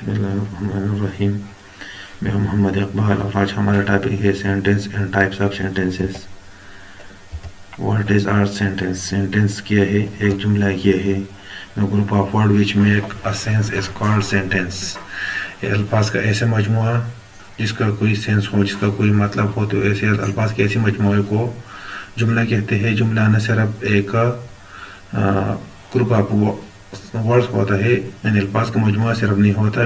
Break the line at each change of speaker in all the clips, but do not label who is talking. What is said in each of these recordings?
بسم اللہ الرحمن الرحیم. میں ہوں محمد اقبال اور آج ہمارا ٹاپک ہے sentence and types of sentences. What is are sentence? Sentence کیا ہے؟ ایک جملہ کیا ہے؟ Group of word which make a sense is called sentence. یہ الفاظ کا ایسا مجموعہ جس کا کوئی سینس ہو، جس کا کوئی مطلب ہو، تو ایسے الفاظ کے ایسے مجموعے کو جملہ کہتے ہیں. جملہ نہ صرف ایک گروپ آف ورڈز ہوتا ہے، یعنی الفاظ کا مجموعہ صرف نہیں ہوتا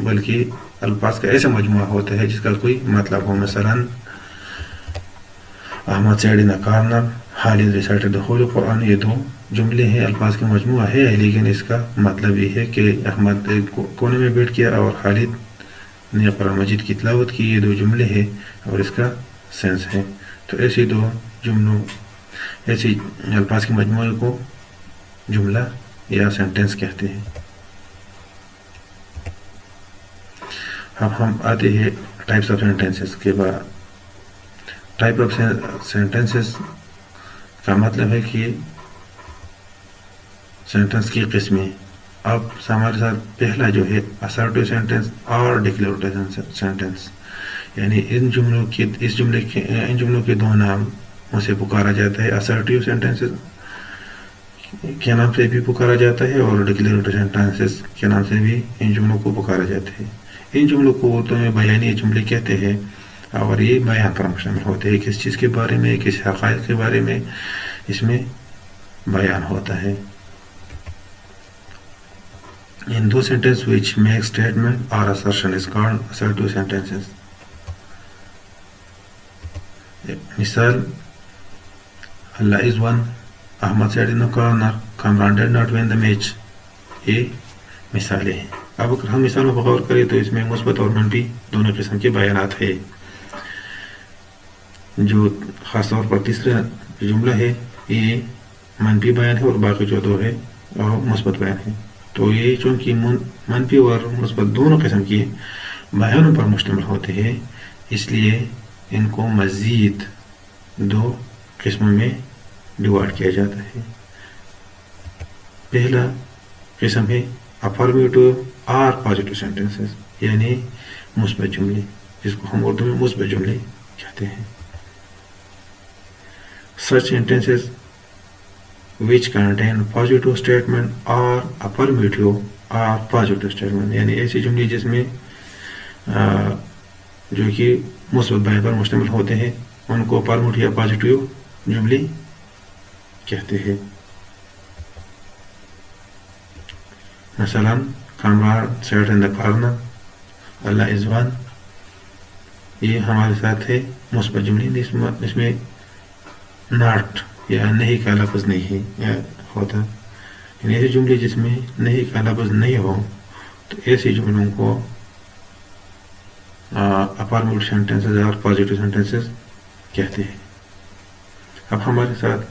بلکہ الفاظ کا ایسا مجموعہ ہوتا ہے جس کا کوئی مطلب ہو. مثلا Ahmad said in a corner, Khalid recited the whole Quran. یہ دو جملے ہیں، الفاظ کا مجموعہ ہے، لیکن اس کا مطلب یہ ہے کہ احمد کونے میں بیٹھ گیا اور خالد نے قرآن مجید کی تلاوت کی. یہ دو جملے ہیں اور اس کا سینس ہے. تو ایسے دو جملوں، ایسی الفاظ کے مجموعے کو جملہ یا سینٹینس کہتے ہیں. اب ہم آتے ہیں ٹائپس آف سینٹینسز کے بعد. ٹائپ آف سینٹینسز کا مطلب ہے کہ سینٹینس کی قسمیں. اب ہمارے ساتھ پہلا جو ہے assertive سینٹینس اور declarative سینٹینس، یعنی ان جملوں کے دو نام اسے پکارا جاتا ہے. assertive سینٹینسز کے نام سے بھی پکارا جاتا ہے اور ڈکلیریٹو سینٹینسز کے نام سے بھی ان جملوں کو پکارا جاتا ہے. ان جملوں کو اردو میں بیانی جملے کہتے ہیں اور یہ بیان پر مشتمل ہوتے ہیں. کس چیز کے بارے میں، کس حقائق کے بارے میں اس میں بیان ہوتا ہے. ان دو sentence which make statement or assertion is called assertive sentences. مثال اللہ is one, Ahmad said in the corner, Kamran did not win the match. یہ مثالیں ہیں. اب اگر ہم مثالوں پر غور کریں تو اس میں مثبت اور منفی دونوں قسم کے بیانات ہیں. جو خاص طور پر تیسرا جملہ ہے یہ منفی بیان ہے اور باقی جو دو ہے وہ مثبت بیان ہے. تو یہ چونکہ منفی اور مثبت دونوں قسم کے بیانوں پر مشتمل ہوتے ہیں، اس لیے ان کو مزید دو قسموں میں ڈیوائڈ کیا جاتا ہے. پہلا قسم ہے افرمیٹو اور پازیٹو سینٹینسز، یعنی مثبت جملے، جس کو ہم اردو میں مثبت جملے کہتے ہیں. Such sentences which contain positive statement or affirmative or positive statement، یعنی ایسی جملے جس میں جو کہ مثبت بیان پر مشتمل ہوتے ہیں ان کو افرمیٹو یا پازیٹیو جملے کہتے ہیں. مثلا Kamran said in the corner, Allah is one. یہ ہمارے ساتھ ہے مثبت جملے، اس میں ناٹ یا نہیں کا لفظ نہیں ہے ہوتا. یعنی ایسے جملے جس میں نہیں کا لفظ نہیں ہو تو ایسی جملوں کو افرمیٹو سینٹینسز اور پازیٹیو سینٹینسز کہتے ہیں. اب ہمارے ساتھ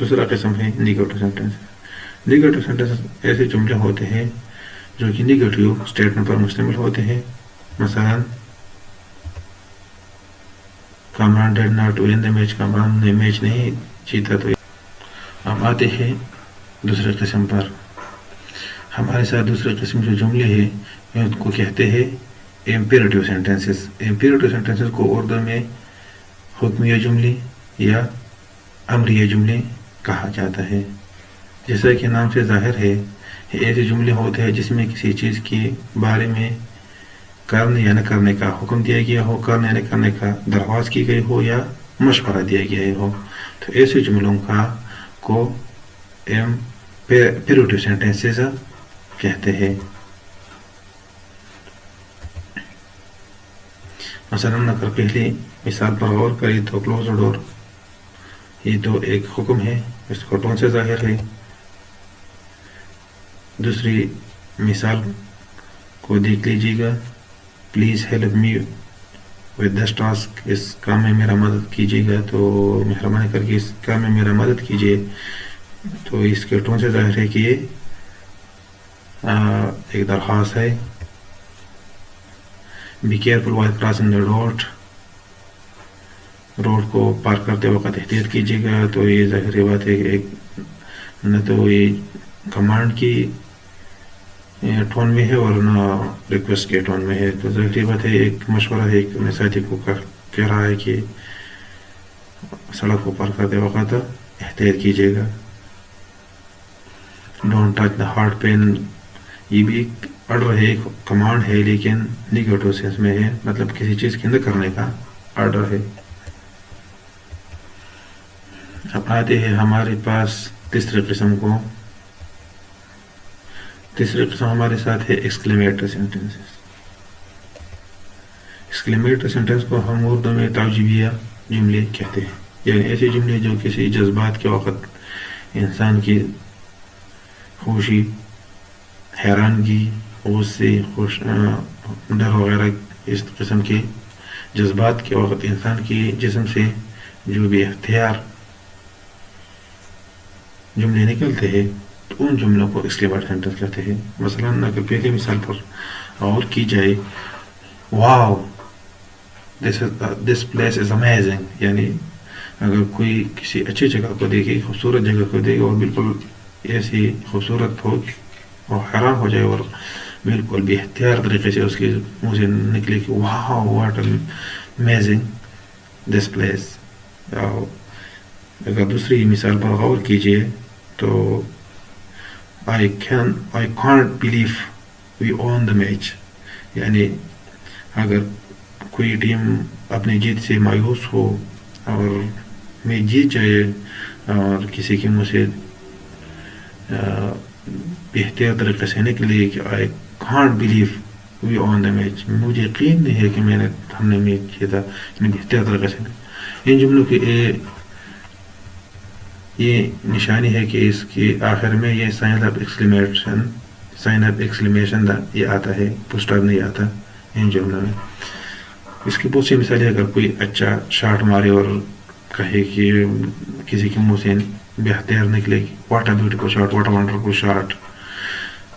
دوسرا قسم ہے نیگیٹو سینٹینسز. نیگیٹو سینٹینسز ایسے جملے ہوتے ہیں جو کہ نیگیٹو اسٹیٹمنٹ پر مشتمل ہوتے ہیں. مثلا Kamran did not one the match, Kamran نے میچ نہیں جیتا. تو اب آتے ہیں دوسرے قسم پر. ہمارے ساتھ دوسرے قسم جو جملے ہیں ان کو کہتے ہیں امپیریٹیو سینٹینسز. امپیریٹیو سینٹینسز کو اردو میں حکمیہ جملے یا امریہ جملے کہا جاتا ہے. جیسا کہ نام سے ظاہر ہے یہ ایسے جملے ہوتے ہیں جس میں کسی چیز کے بارے میں کرنے یا نہ کرنے کا حکم دیا گیا ہو، کرنے یا نہ کرنے کا درخواست کی گئی ہو یا مشورہ دیا گیا ہو. تو ایسے جملوں کو امپیریٹیو سینٹینسز کہتے ہیں. مثلا اگر پہلی مثال پر غور کریں تو کلوز دا ڈور، یہ تو ایک حکم ہے، اس کو ٹون سے ظاہر ہے. دوسری مثال کو دیکھ لیجیے گا، please help me with this task, اس کام میں میرا مدد کیجیے گا، تو مہربانی کر کے اس کام میں میرا مدد کیجیے. تو اس کے ٹون سے ظاہر ہے کہ یہ ایک درخواست ہے. Be careful while crossing the road کو پار کرتے وقت احتیاط کیجیے گا. تو یہ ظاہر بات ہے کہ ایک نہ تو یہ کمانڈ کی ٹون میں ہے اور نہ ریکویسٹ کے ٹون میں ہے. تو ظاہری بات ہے ایک مشورہ ہے ایک میں ساتھی کو کہہ رہا ہے کہ سڑک کو پار کرتے وقت احتیاط کیجیے گا. Don't touch the heart pain. یہ بھی ایک آرڈر ہے ایک کمانڈ ہے لیکن نیگیٹو سینس میں ہے, مطلب کسی چیز کے اندر کرنے کا آرڈر ہے. اب آتے ہیں ہمارے پاس تیسرے قسم کو. تیسری قسم ہمارے ساتھ ہے ایکسکلیمیٹری سینٹینسز. ایکسکلیمیٹری سینٹینس کو ہم اردو میں تعجیبیہ جملے کہتے ہیں, یعنی ایسے جملے جو کسی جذبات کے وقت انسان کی خوشی, حیرانگی, غصے, ڈر وغیرہ اس قسم کے جذبات کے وقت انسان کی جسم سے جو بھی اختیار جملے نکلتے ہیں تو ان جملوں کو ایکسکلیمیٹری سینٹینس کہتے ہیں. مثلاً اگر پہلی مثال پر غور کی جائے, واو دس پلیس از امیزنگ, یعنی اگر کوئی کسی اچھی جگہ کو دیکھے, خوبصورت جگہ کو دیکھے اور بالکل ایسی خوبصورت ہو اور حیران ہو جائے اور بالکل بے اختیار طریقے سے اس کے منہ سے نکلے کہ واو واٹ امیزنگ دس پلیس. اگر دوسری مثال پر غور کیجیے تو I can't believe we won the match, یعنی اگر کوئی ٹیم اپنی جیت سے مایوس ہو اور میچ جیت جائے اور کسی کے منہ سے بہتر طریقے سے نکلے کہ I can't believe we won the match, مجھے یقین نہیں ہے کہ ہم نے میچ جیتا, یعنی بہتر طریقے سے. ان جملوں کی یہ نشانی ہے کہ اس کے آخر میں یہ سائن آف ایکسکلیمیشن یہ آتا ہے, پوسٹر نہیں آتا ان جملوں میں. اس کی بہت سی مثالیں, اگر کوئی اچھا شاٹ مارے اور کہے کہ کسی کے منہ سے بہتر نکلے what a beautiful shot, what a wonderful shot.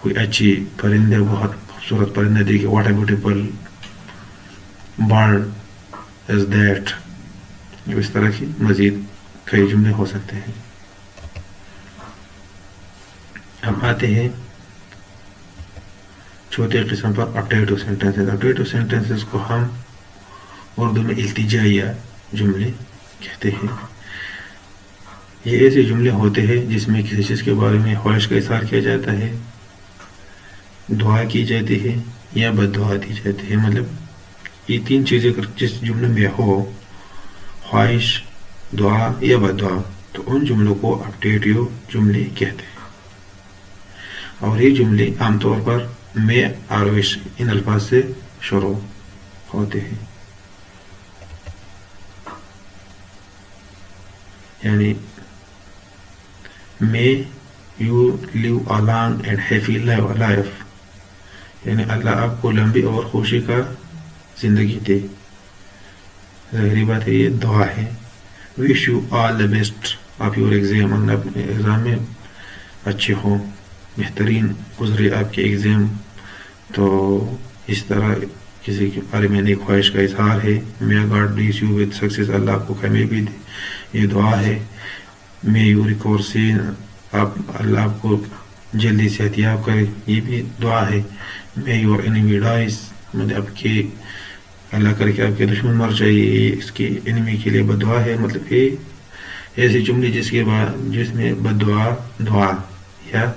کوئی اچھی پرندے, بہت خوبصورت پرندے دیکھے, what a beautiful bird is that. اس طرح کی مزید کئی جملے ہو سکتے ہیں. اب آتے ہیں چوتھے قسم پر اپٹیٹو سینٹینسز. اپٹیٹو سینٹینسز کو ہم اردو میں التجائیہ جملے کہتے ہیں. یہ ایسے جملے ہوتے ہیں جس میں کسی چیز کے بارے میں خواہش کا اظہار کیا جاتا ہے, دعا کی جاتی ہے یا بد دعا دی جاتی ہے. مطلب یہ تین چیزیں جس جملے میں ہو, خواہش, دعا یا بد دعا, تو ان جملوں کو اپٹیٹو جملے کہتے ہیں. اور یہ جملے عام طور پر میں اور وش ان الفاظ سے شروع ہوتے ہیں. یعنی may you live a long and happy life, یعنی اللہ آپ کو لمبی اور خوشی کا زندگی دے. ظاہری بات ہے یہ دعا ہے. wish you all the best of your exam, اللہ اپنے ایگزام میں اچھے ہوں, بہترین گزرے آپ کے ایگزام. تو اس طرح کسی کے بارے میں نیک خواہش کا اظہار ہے. may God bless you with success, اللہ آپ کو کامیابی دے, یہ دعا ہے. may you recover soon, اللہ آپ کو جلدی صحت یاب کرے, یہ بھی دعا ہے. may your enemy dies, مطلب آپ کے اللہ کرے کہ آپ کے دشمن مر جائے, یہ اس کے انمی کے لیے بد دعا ہے. مطلب یہ ایسے جملے جس میں بد دعا یا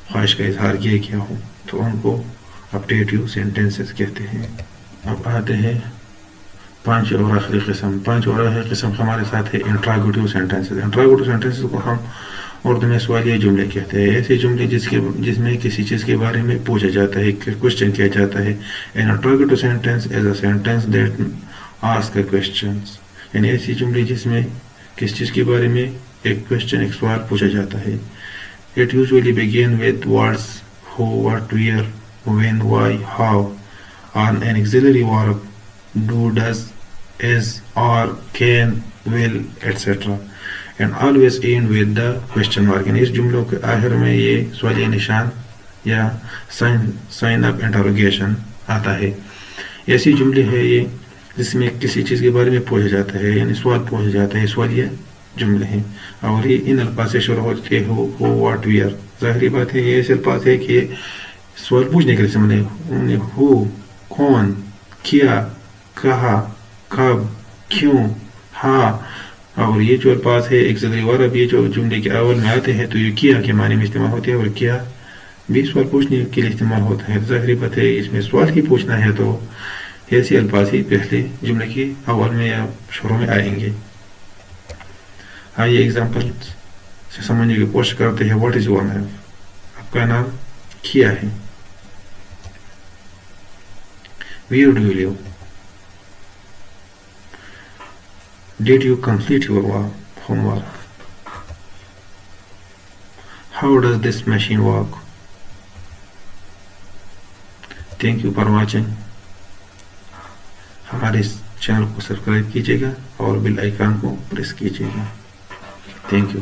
خواہش کا اظہار کیا ہو, تو ان کو اپٹیٹو سینٹینسز کہتے ہیں. اب آتے ہیں پانچ اور آخری قسم ہمارے ساتھ ہے انٹراگیٹو سینٹینسز. انٹراگیٹو سینٹینسز کو ہم اردو میں سوالیہ جملے کہتے ہیں. ایسے جملے جس میں کسی چیز کے بارے میں پوچھا جاتا ہے, کوشچن کیا جاتا ہے. An interrogative sentence is a sentence that asks a questions, یعنی ایسی جملے جس میں کسی چیز کے بارے میں ایک کوشچن, ایک سوال پوچھا جاتا ہے. It usually begins with words who, what, where, when, why, how, on an auxiliary verb, do, does, is, are, can, will, etc. and always end with the question mark. یعنی اس جملوں کے آخر میں یہ سوالیہ نشان یا سائن آف انٹروگیشن آتا ہے. ایسی جملے ہے یہ جس میں کسی چیز کے بارے میں پوچھا جاتا ہے, یعنی سوال پوچھا جاتا ہے, سوالیہ جملے ہیں. اور یہ ان الفاظ سے شروع ہوتے ہو, واٹ, ویئر. ظاہری بات ہے یہ ایسے الفاظ ہے کہ سوال پوچھنے کے لیے ہو، کون، کیا، کہا، کب، کیوں، ہاں. اور یہ جو الفاظ ہے ایگزیلری ورب، یہ جو جملے کے اول میں آتے ہیں تو یہ کیا کے معنی میں استعمال ہوتے ہیں، اور کیا بھی سوال پوچھنے کے لیے استعمال ہوتا ہے. ظاہری بات ہے اس میں سوال ہی پوچھنا ہے تو ایسے الفاظ ہی پہلے جملے کی اول میں یا شروع میں آئیں گے. آئیے ایگزامپل سے سمجھنے کی کوشش کرتے ہیں. What is your name? آپ کا نام کیا ہے. Where do you live? Did you complete your homework? How does this machine work? Thank you for watching. ہمارے اس چینل کو سبسکرائب کیجیے گا اور بیل آئیکن کو پریس کیجیے گا. Thank you.